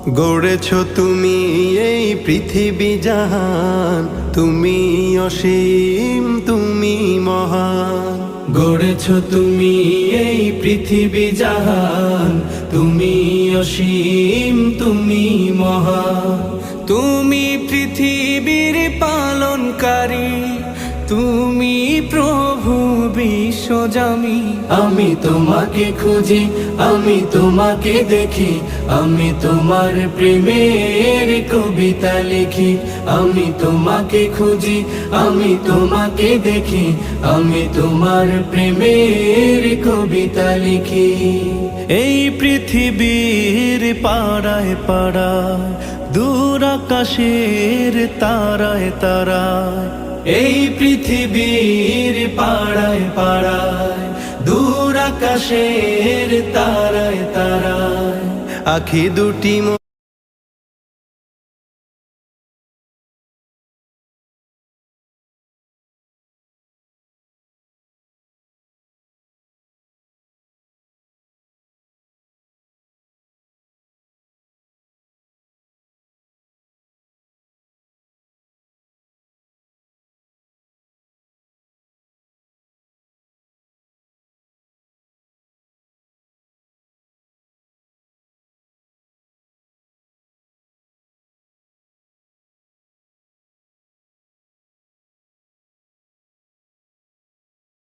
গড়েছ তুমি এই পৃথিবী জাহান, তুমি অসীম তুমি মহান। গড়েছ তুমি এই পৃথিবী জাহান, তুমি অসীম তুমি মহান। তুমি পৃথিবীর পালনকারী, তুমি প্রভু বিশ্বজামি। আমি তোমাকে খুঁজি, আমি তোমাকে দেখি, আমি তোমার প্রেমের কবিতা লিখি। আমি তোমাকে খুঁজি, আমি তোমাকে দেখি, আমি তোমার প্রেমের কবিতা লিখি। এই পৃথিবীর পাড়ায় পাড়ায়, দূর আকাশের তারায় তারায়, এই পৃথিবীর পাড়ায় পাড়ায়, দূর আকাশের তারায় তারায়, আখি দুটি